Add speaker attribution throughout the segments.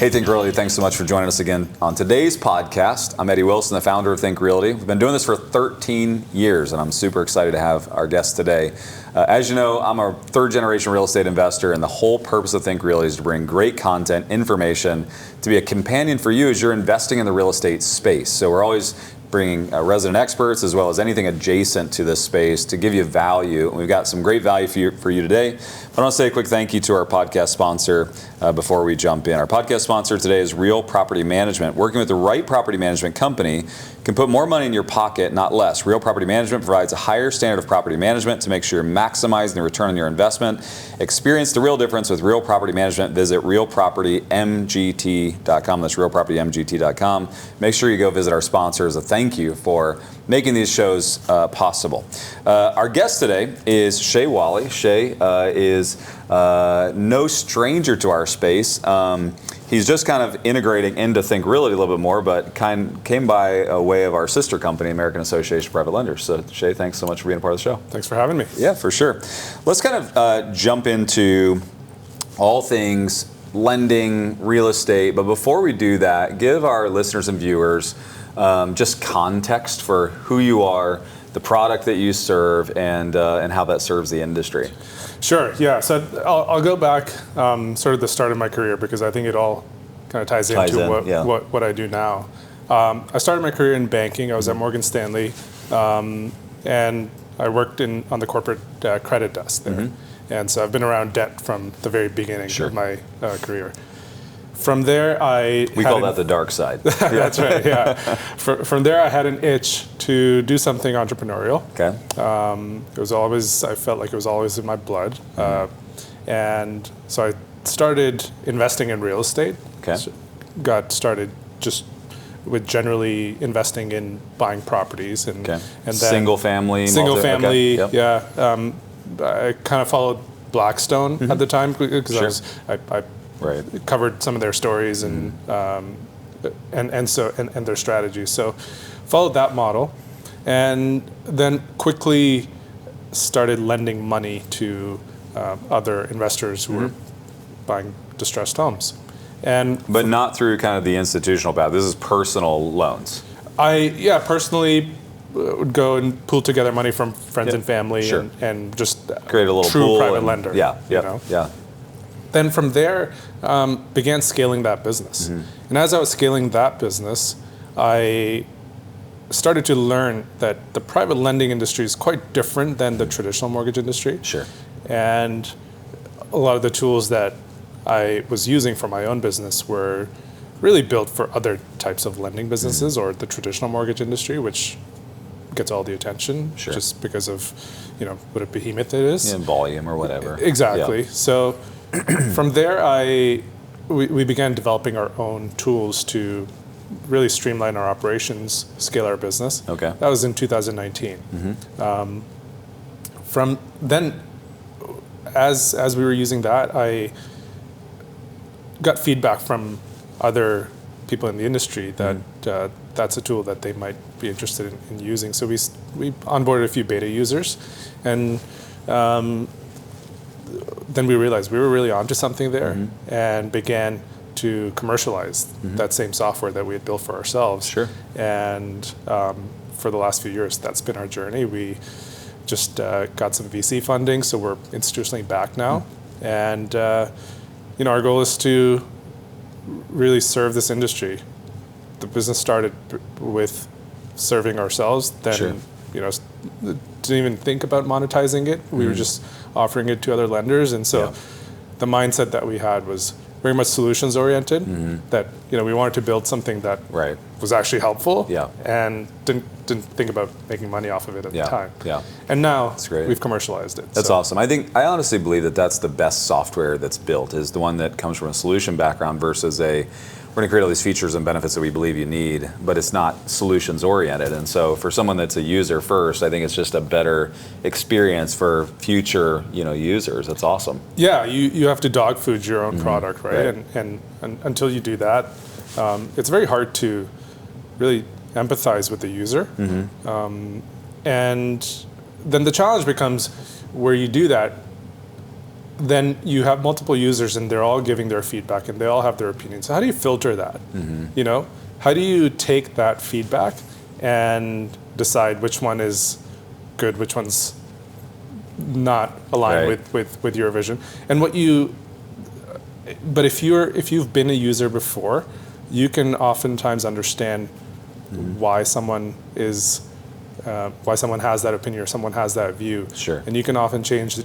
Speaker 1: Hey, Think Realty, thanks so much for joining us again on today's podcast. I'm Eddie Wilson, the founder of Think Realty. We've been doing this for 13 years, and I'm super excited to have our guest today. As you know, I'm a third-generation real estate investor, and the whole purpose of Think Realty is to bring great content, information, to be a companion for you as you're investing in the real estate space. So we're always bringing resident experts as well as anything adjacent to this space to give you value. And we've got some great value for you today. But I want to say a quick thank you to our podcast sponsor before we jump in. Our podcast sponsor today is Real Property Management. Working with the right property management company can put more money in your pocket, not less. Real Property Management provides a higher standard of property management to make sure you're maximizing the return on your investment. Experience the real difference with Real Property Management. Visit realpropertymgt.com. That's realpropertymgt.com. Make sure you go visit our sponsor as a thank you for making these shows possible. Our guest today is Shaye Wali. Shaye is no stranger to our space. He's just kind of integrating into Think Realty a little bit more, but came by a way of our sister company, American Association of Private Lenders. So Shaye, thanks so much for being a part of the show.
Speaker 2: Thanks for having me.
Speaker 1: Yeah, for sure. Let's kind of jump into all things lending, real estate. But before we do that, give our listeners and viewers just context for who you are, the product that you serve, and how that serves the industry.
Speaker 2: Sure, yeah. So I'll go back sort of the start of my career because I think it all kind of ties into what I do now. I started my career in banking. I was at Morgan Stanley, and I worked on the corporate credit desk there. Mm-hmm. And so I've been around debt from the very beginning of my career. From there, we call
Speaker 1: that the dark side.
Speaker 2: That's right. Yeah. From there, I had an itch to do something entrepreneurial.
Speaker 1: Okay.
Speaker 2: It was always, I felt like it was always in my blood, and so I started investing in real estate.
Speaker 1: Okay.
Speaker 2: So got started just with generally investing in buying properties and then
Speaker 1: single family.
Speaker 2: Okay.
Speaker 1: Yep.
Speaker 2: Yeah. I kind of followed Blackstone at the time because I covered some of their stories and their strategies. So followed that model, and then quickly started lending money to other investors who were buying distressed homes,
Speaker 1: but not through kind of the institutional path. This is personal loans.
Speaker 2: I personally would go and pool together money from friends and family and just
Speaker 1: create a little
Speaker 2: true
Speaker 1: pool
Speaker 2: private lender.
Speaker 1: Yeah.
Speaker 2: Then from there, began scaling that business. And as I was scaling that business, I started to learn that the private lending industry is quite different than the traditional mortgage industry.
Speaker 1: Sure.
Speaker 2: And a lot of the tools that I was using for my own business were really built for other types of lending businesses or the traditional mortgage industry, which gets all the attention just because of, what a behemoth it is.
Speaker 1: In volume or whatever.
Speaker 2: Exactly.
Speaker 1: Yeah.
Speaker 2: So from there, we began developing our own tools to really streamline our operations, scale our business.
Speaker 1: Okay.
Speaker 2: That was in 2019. From then, as we were using that, I got feedback from other people in the industry that that's a tool that they might be interested in using. So we onboarded a few beta users, and then we realized we were really onto something there and began to commercialize that same software that we had built for ourselves.
Speaker 1: Sure.
Speaker 2: And for the last few years, that's been our journey. We just got some VC funding, so we're institutionally backed now. And our goal is to really serve this industry. The business started with serving ourselves, then didn't even think about monetizing it. We were just offering it to other lenders, and so the mindset that we had was very much solutions oriented. That we wanted to build something that was actually helpful, and didn't think about making money off of it at the time. And now we've commercialized it.
Speaker 1: That's awesome. I honestly believe that that's the best software that's built, is the one that comes from a solution background versus we're going to create all these features and benefits that we believe you need, but it's not solutions oriented. And so for someone that's a user first, I think it's just a better experience for future users. That's awesome.
Speaker 2: Yeah, you have to dog food your own product, right? And until you do that, it's very hard to really empathize with the user. And then the challenge becomes where you do that, then you have multiple users and they're all giving their feedback and they all have their opinions. So how do you filter that? You know, how do you take that feedback and decide which one is good, which one's not aligned with your vision? And but if you've been a user before, you can oftentimes understand why someone has that opinion or someone has that view.
Speaker 1: Sure.
Speaker 2: And you can often change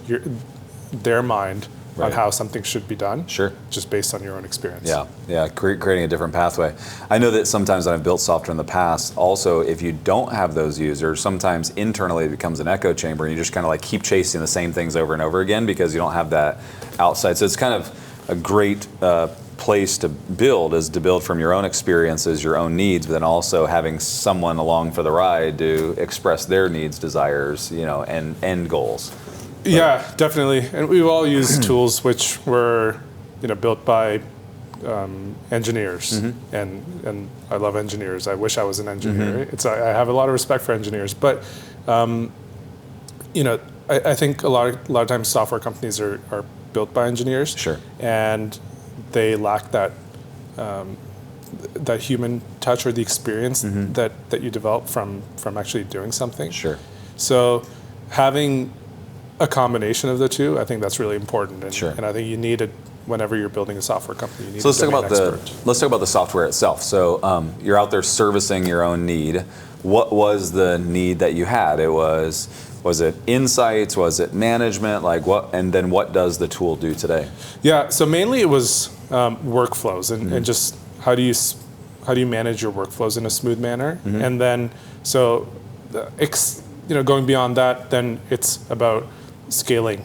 Speaker 2: their mind on how something should be done.
Speaker 1: Sure.
Speaker 2: Just based on your own experience.
Speaker 1: Yeah, creating a different pathway. I know that sometimes when I've built software in the past, also if you don't have those users, sometimes internally it becomes an echo chamber and you just kind of like keep chasing the same things over and over again because you don't have that outside. So it's kind of a great place to build, is to build from your own experiences, your own needs, but then also having someone along for the ride to express their needs, desires, and end goals.
Speaker 2: Yeah, definitely. And we've all used tools which were, built by engineers, and I love engineers. I wish I was an engineer. I have a lot of respect for engineers, but I think a lot of times software companies are built by engineers.
Speaker 1: Sure.
Speaker 2: And they lack that that human touch or the experience that you develop from actually doing something.
Speaker 1: Sure.
Speaker 2: So having a combination of the two, I think that's really important. And,
Speaker 1: Sure.
Speaker 2: and I think you need it whenever you're building a software company. You need
Speaker 1: So let's talk
Speaker 2: expert.
Speaker 1: about the software itself. So you're out there servicing your own need. What was the need that you had? Was it insights? Was it management? Like what? And then what does the tool do today?
Speaker 2: Yeah. So mainly it was workflows and just how do you manage your workflows in a smooth manner? And then going beyond that, then it's about scaling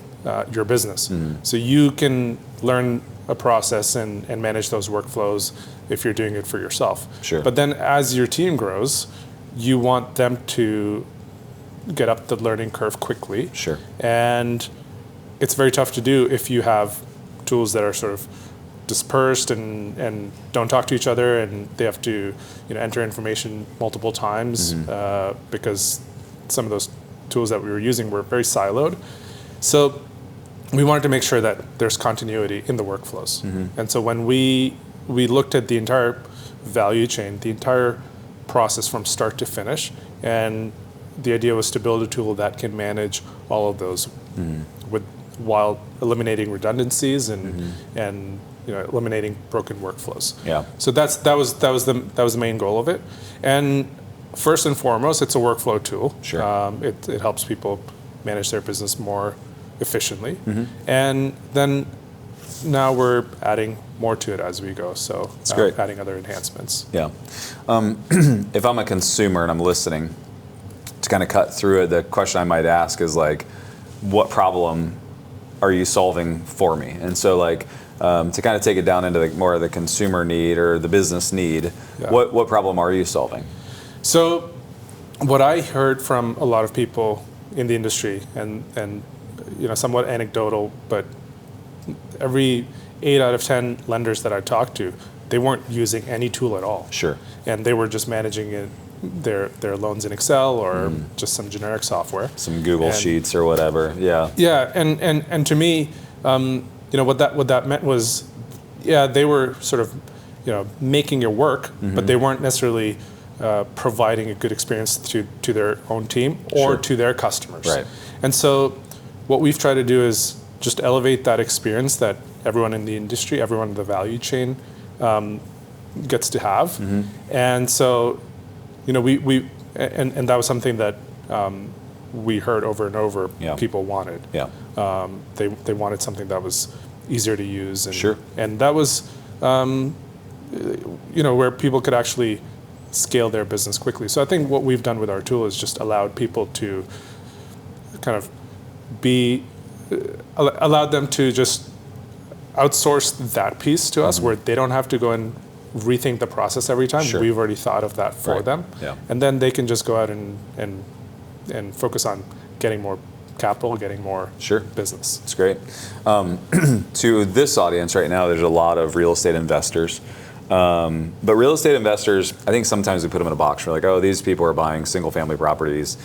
Speaker 2: your business. So you can learn a process and manage those workflows if you're doing it for yourself.
Speaker 1: Sure.
Speaker 2: But then as your team grows, you want them to get up the learning curve quickly.
Speaker 1: Sure.
Speaker 2: And it's very tough to do if you have tools that are sort of dispersed and don't talk to each other, and they have to enter information multiple times because some of those tools that we were using were very siloed. So we wanted to make sure that there's continuity in the workflows. And so when we looked at the entire value chain, the entire process from start to finish, and the idea was to build a tool that can manage all of those while eliminating redundancies and eliminating broken workflows.
Speaker 1: Yeah.
Speaker 2: So that was the main goal of it. And first and foremost, it's a workflow tool.
Speaker 1: Sure.
Speaker 2: It helps people manage their business more efficiently. And then now we're adding more to it as we go. So
Speaker 1: great.
Speaker 2: Adding other enhancements.
Speaker 1: Yeah. If I'm a consumer and I'm listening, to kind of cut through it, the question I might ask is like, what problem are you solving for me? And so like, to kind of take it down into more of the consumer need or the business need, what problem are you solving?
Speaker 2: So what I heard from a lot of people in the industry, and somewhat anecdotal, but every 8 out of 10 lenders that I talked to, they weren't using any tool at all.
Speaker 1: Sure.
Speaker 2: And they were just managing their loans in Excel or just some generic software.
Speaker 1: Some Google Sheets or whatever. Yeah.
Speaker 2: Yeah, and to me, what that meant was, they were sort of, making it work, but they weren't necessarily providing a good experience to their own team or to their customers.
Speaker 1: Right.
Speaker 2: And so what we've tried to do is just elevate that experience that everyone in the industry, everyone in the value chain gets to have. And so, we that was something that we heard over and over people wanted.
Speaker 1: Yeah.
Speaker 2: They wanted something that was easier to use. And,
Speaker 1: Sure.
Speaker 2: And that was, where people could actually scale their business quickly. So I think what we've done with our tool is just allowed people to kind of allowed them to just outsource that piece to us, where they don't have to go and rethink the process every time.
Speaker 1: Sure.
Speaker 2: We've already thought of that for them.
Speaker 1: Yeah.
Speaker 2: And then they can just go out and focus on getting more capital, getting more business.
Speaker 1: That's great. To this audience right now, there's a lot of real estate investors. But real estate investors, I think sometimes we put them in a box. We're like, oh, these people are buying single family properties.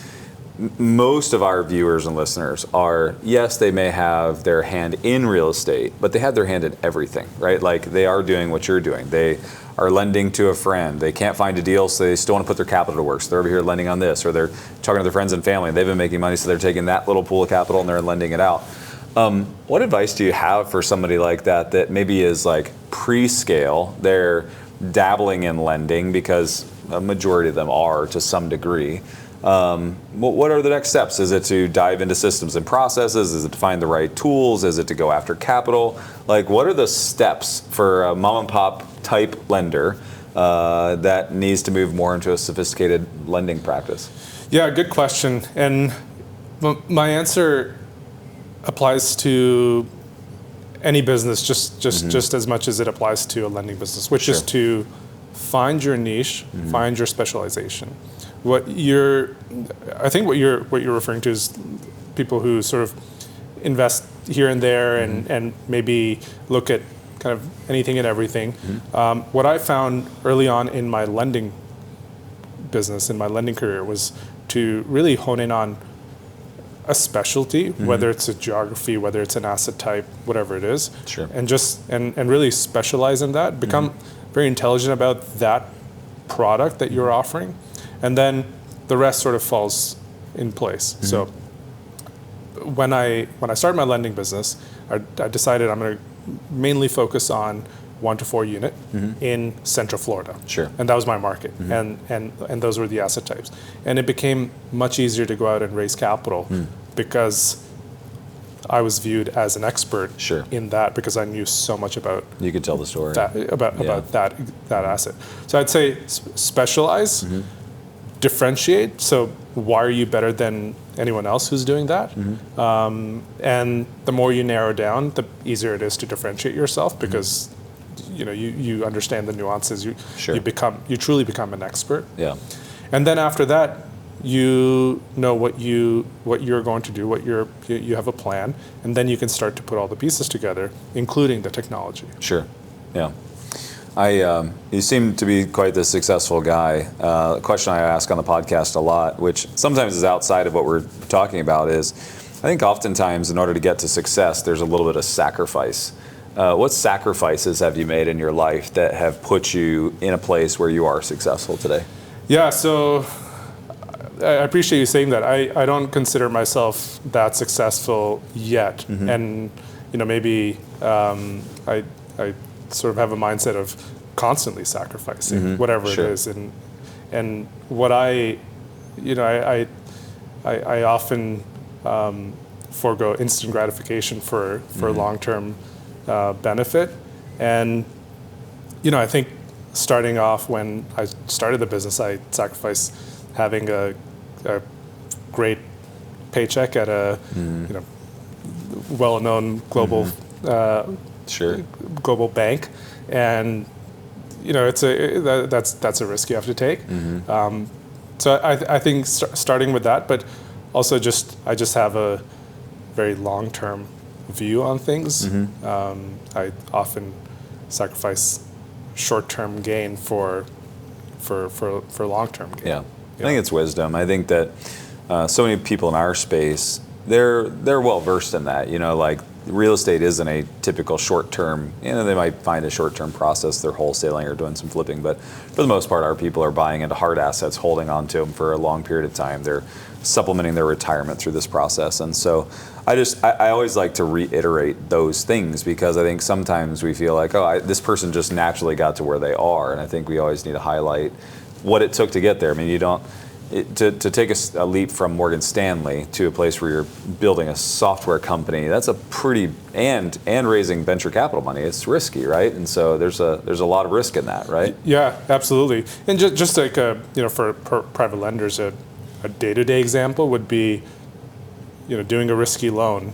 Speaker 1: most of our viewers and listeners are, yes, they may have their hand in real estate, but they have their hand in everything, right? Like they are doing what you're doing. They are lending to a friend. They can't find a deal, so they still want to put their capital to work. So they're over here lending on this, or they're talking to their friends and family. They've been making money, so they're taking that little pool of capital and they're lending it out. What advice do you have for somebody like that that maybe is like pre-scale? They're dabbling in lending because a majority of them are to some degree. What are the next steps? Is it to dive into systems and processes? Is it to find the right tools? Is it to go after capital? Like, what are the steps for a mom and pop type lender that needs to move more into a sophisticated lending practice?
Speaker 2: Yeah, good question. And my answer applies to any business just as much as it applies to a lending business, which is to find your niche, find your specialization. I think what you're referring to is people who sort of invest here and there and maybe look at kind of anything and everything. What I found early on in my lending business, in my lending career, was to really hone in on a specialty, whether it's a geography, whether it's an asset type, whatever it is, and really specialize in that, become very intelligent about that product that you're offering, and then the rest sort of falls in place. So when I started my lending business, I decided I'm going to mainly focus on 1 to 4 unit in Central Florida. And that was my market, and those were the asset types. And it became much easier to go out and raise capital because I was viewed as an expert in that, because I knew so much about.
Speaker 1: You could tell the story
Speaker 2: about that asset. So I'd say specialize, differentiate. So why are you better than anyone else who's doing that? And the more you narrow down, the easier it is to differentiate yourself, because you understand the nuances. You truly become an expert. And then after that, you know what you're going to do, you have a plan, and then you can start to put all the pieces together, including the technology.
Speaker 1: You seem to be quite the successful guy. A question I ask on the podcast a lot, which sometimes is outside of what we're talking about, is I think oftentimes in order to get to success, there's a little bit of sacrifice. What sacrifices have you made in your life that have put you in a place where you are successful today?
Speaker 2: Yeah, so I appreciate you saying that. I don't consider myself that successful yet, and maybe I sort of have a mindset of constantly sacrificing whatever it is, and what I often forego instant gratification for long-term benefit, and I think starting off, when I started the business, I sacrificed having a great paycheck at a well-known global global bank, and that's a risk you have to take. So I think starting with that, but also I just have a very long-term view on things. I often sacrifice short-term gain for long-term gain.
Speaker 1: I think it's wisdom. I think that so many people in our space, they're well versed in that. Like real estate isn't a typical short-term. They might find a short-term process. They're wholesaling or doing some flipping, but for the most part, our people are buying into hard assets, holding on to them for a long period of time. They're supplementing their retirement through this process, and so I always like to reiterate those things, because I think sometimes we feel like, this person just naturally got to where they are, and I think we always need to highlight what it took to get there. I mean, to take a leap from Morgan Stanley to a place where you're building a software company, that's a pretty, and raising venture capital money, it's risky, right? And so there's a lot of risk in that, right?
Speaker 2: Yeah, absolutely. And just like for private lenders, a day-to-day example would be doing a risky loan,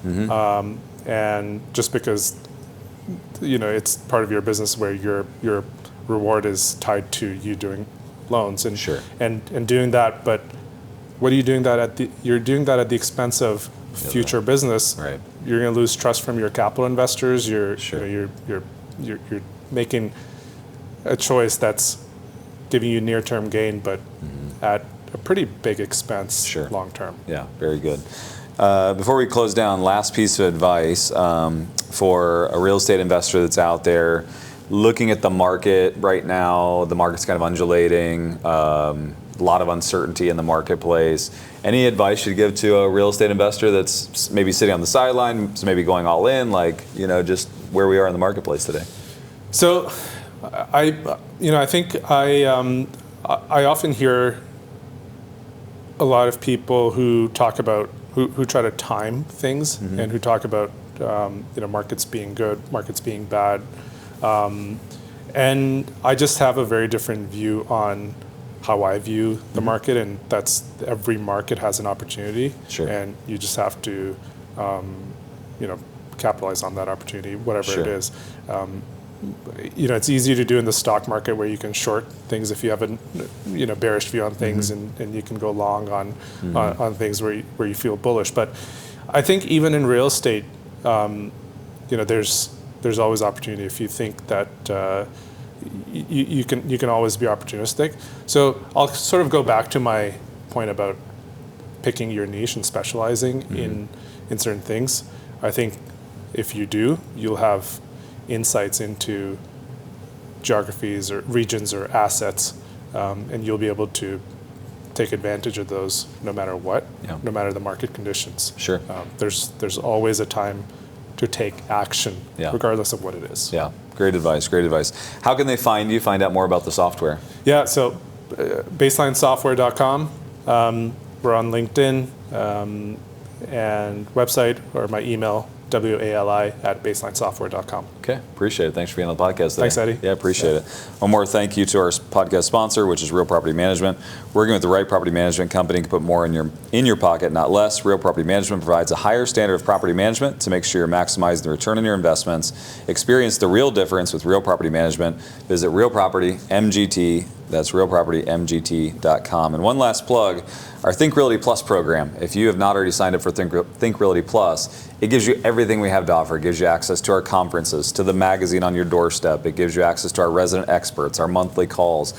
Speaker 2: and just because it's part of your business where your reward is tied to you doing loans and doing that, but what are you doing that you're doing that at the expense of future business. You're going to lose trust from your capital investors. You're making a choice that's giving you near-term gain, but at a pretty big expense
Speaker 1: Sure.
Speaker 2: long term.
Speaker 1: Yeah, very good. Before we close down, last piece of advice for a real estate investor that's out there looking at the market right now. The market's kind of undulating, a lot of uncertainty in the marketplace. Any advice you'd give to a real estate investor that's maybe sitting on the sideline, maybe going all in, just where we are in the marketplace today?
Speaker 2: So, I think I often hear a lot of people who talk about who try to time things and who talk about markets being good, markets being bad, and I just have a very different view on how I view the market, and that's every market has an opportunity,
Speaker 1: Sure.
Speaker 2: and you just have to capitalize on that opportunity, whatever
Speaker 1: Sure.
Speaker 2: it is. It's easy to do in the stock market where you can short things if you have a bearish view on things, and you can go long on things where you feel bullish. But I think even in real estate, there's always opportunity if you think that you can always be opportunistic. So I'll sort of go back to my point about picking your niche and specializing in certain things. I think if you do, you'll have insights into geographies or regions or assets, and you'll be able to take advantage of those no matter what, no matter the market conditions.
Speaker 1: Sure.
Speaker 2: There's always a time to take action, regardless of what it is.
Speaker 1: Yeah, great advice, great advice. How can they find you, find out more about the software?
Speaker 2: Yeah, so baselinesoftware.com. We're on LinkedIn, and website or my email, wali@baselinesoftware.com.
Speaker 1: Okay, appreciate it. Thanks for being on the podcast today.
Speaker 2: Thanks, Eddie.
Speaker 1: Yeah, appreciate it. One more thank you to our podcast sponsor, which is Real Property Management. Working with the right property management company can put more in your pocket, not less. Real Property Management provides a higher standard of property management to make sure you're maximizing the return on your investments. Experience the real difference with Real Property Management. Visit Real Property MGT. That's realpropertymgt.com. And one last plug, our Think Realty Plus program. If you have not already signed up for Think Realty Plus, it gives you everything we have to offer. It gives you access to our conferences, to the magazine on your doorstep. It gives you access to our resident experts, our monthly calls,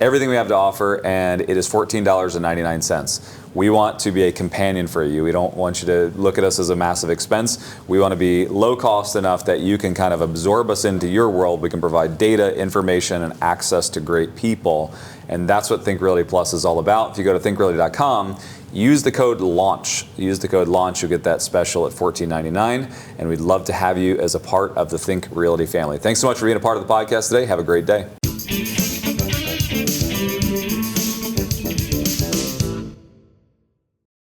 Speaker 1: everything we have to offer, and it is $14.99. We want to be a companion for you. We don't want you to look at us as a massive expense. We want to be low cost enough that you can kind of absorb us into your world. We can provide data, information, and access to great people. And that's what Think Realty Plus is all about. If you go to thinkrealty.com, use the code LAUNCH. Use the code LAUNCH, you'll get that special at $14.99. And we'd love to have you as a part of the Think Realty family. Thanks so much for being a part of the podcast today. Have a great day.